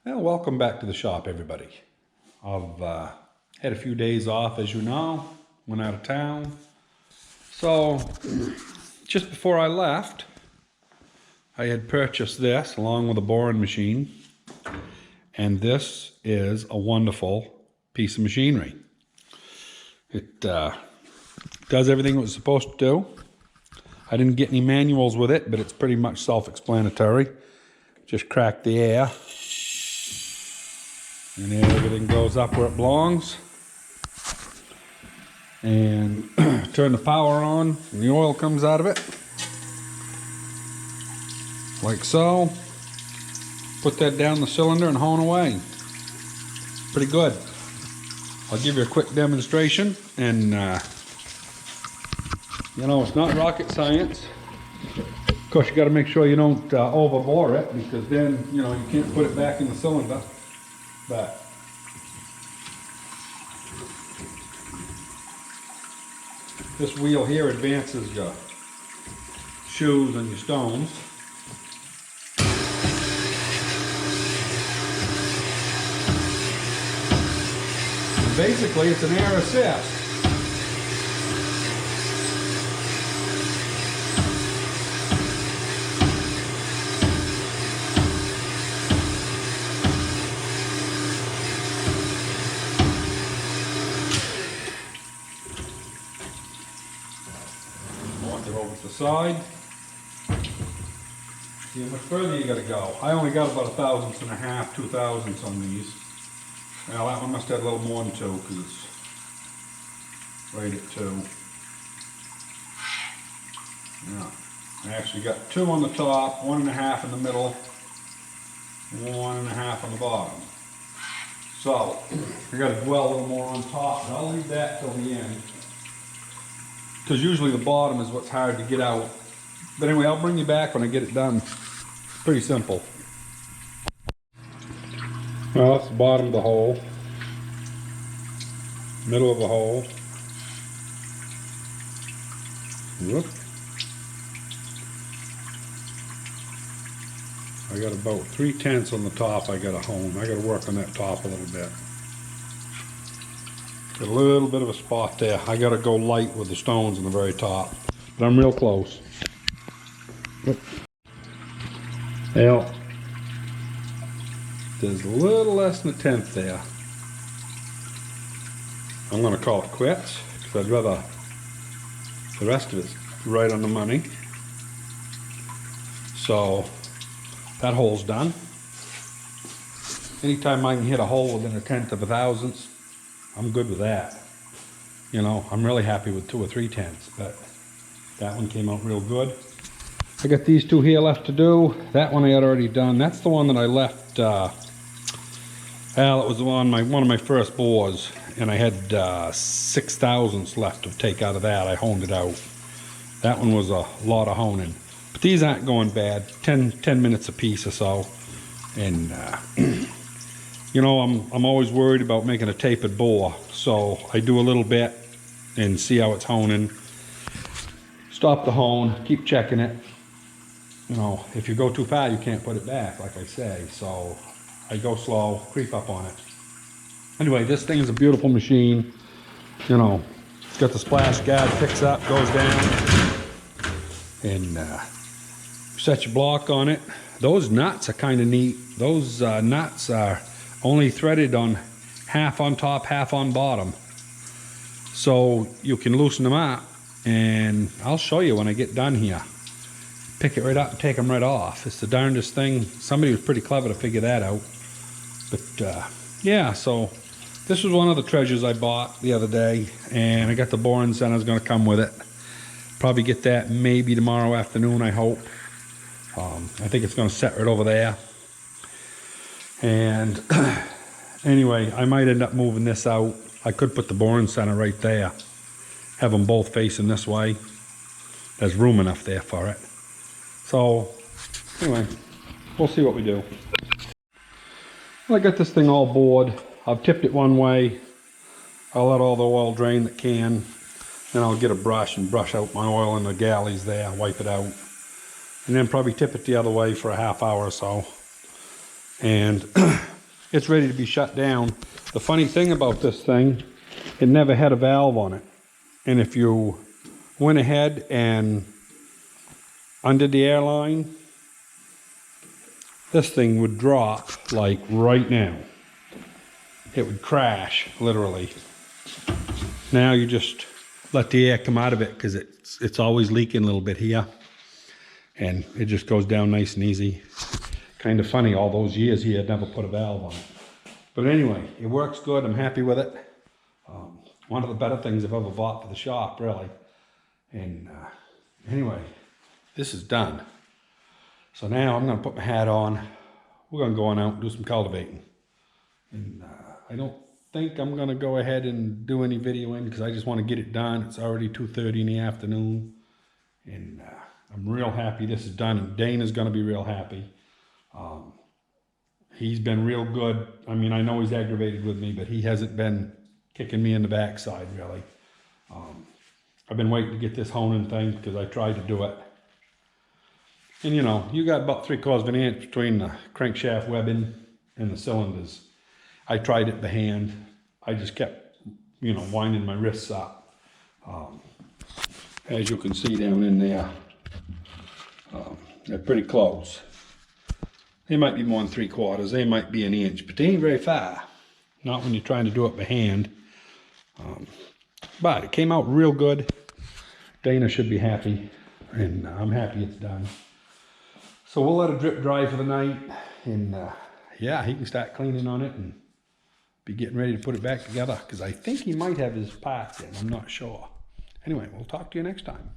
Well, welcome back to the shop, everybody. I've had a few days off, as you know, went out of town. So, just before I left, I had purchased this along with a boring machine. And this is a wonderful piece of machinery. It does everything it was supposed to do. I didn't get any manuals with it, but it's pretty much self-explanatory. Just crack the air. And then everything goes up where it belongs. And turn the power on and the oil comes out of it. Like so. Put that down the cylinder and hone away. Pretty good. I'll give you a quick demonstration. And you know, it's not rocket science. Of course, you got to make sure you don't overbore it, because then, you know, you can't put it back in the cylinder. But this wheel here advances your shoes and your stones. And basically, it's an air assist. Walk it over to the side. See how much further you gotta go. I only got about 1/1000 and a half, 2/1000 on these. Well, that one must have a little more than 2, because it's right at 2. Yeah. I actually got 2 on the top, 1.5 in the middle, 1.5 on the bottom. So, I gotta dwell a little more on top, but I'll leave that till the end, because usually the bottom is what's hard to get out. But anyway, I'll bring you back when I get it done. Pretty simple. Well, that's the bottom of the hole, middle of the hole. Whoop. I got about 3/10 on the top. I got to hone. I got to work on that top a little bit. Got a little bit of a spot there. I got to go light with the stones in the very top, but I'm real close. Whoop. Well, there's a little less than 1/10 there. I'm going to call it quits, because I'd rather the rest of it's right on the money. So that hole's done. Anytime I can hit a hole within 1/10 of a thousandth, I'm good with that. You know, I'm really happy with 2 or 3/10, but that one came out real good. I got these 2 here left to do. That one I had already done. That's the one that I left. Well, it was one of my first bores, and I had 6/1000 left to take out of that. I honed it out. That one was a lot of honing. But these aren't going bad. 10 minutes a piece or so. And you know, I'm always worried about making a tapered bore, so I do a little bit and see how it's honing. Stop the hone, keep checking it. You know, if you go too far, you can't put it back, like I say. So I go slow, creep up on it. Anyway, this thing is a beautiful machine. You know, it's got the splash guard, picks up, goes down, and set your block on it. Those nuts are kind of neat. Those nuts are only threaded on half on top, half on bottom. So you can loosen them up, and I'll show you when I get done here. Pick it right up and take them right off. It's the darndest thing. Somebody was pretty clever to figure that out. But yeah, so this was one of the treasures I bought the other day, and I got the boring center's going to come with it. Probably get that maybe tomorrow afternoon, I hope. I think it's going to set right over there. And anyway, I might end up moving this out. I could put the boring center right there. Have them both facing this way. There's room enough there for it. So anyway, we'll see what we do. Well, I got this thing all bored. I've tipped it one way. I'll let all the oil drain that can. Then I'll get a brush and brush out my oil in the galleys there, wipe it out. And then probably tip it the other way for a half hour or so. And it's ready to be shut down. The funny thing about this thing, it never had a valve on it. And if you went ahead and undid the airline, this thing would drop like right now. It would crash, literally. Now you just let the air come out of it because it's always leaking a little bit here. And it just goes down nice and easy. Kind of funny, all those years he had never put a valve on it. But anyway, it works good. I'm happy with it. One of the better things I've ever bought for the shop, really. And anyway, this is done. So now I'm going to put my hat on. We're going to go on out and do some cultivating. And I don't think I'm going to go ahead and do any videoing because I just want to get it done. It's already 2:30 in the afternoon. And I'm real happy this is done. And Dana's going to be real happy. He's been real good. I mean, I know he's aggravated with me, but he hasn't been kicking me in the backside, really. I've been waiting to get this honing thing because I tried to do it. And you know, you got about 3/4 of an inch between the crankshaft webbing and the cylinders. I tried it by hand. I just kept, you know, winding my wrists up. As you can see down in there, they're pretty close. They might be more than 3/4, they might be an inch, but they ain't very far. Not when you're trying to do it by hand. But it came out real good. Dana should be happy, and I'm happy it's done. So we'll let it drip dry for the night, and yeah, he can start cleaning on it and be getting ready to put it back together, because I think he might have his parts in, I'm not sure. Anyway, we'll talk to you next time.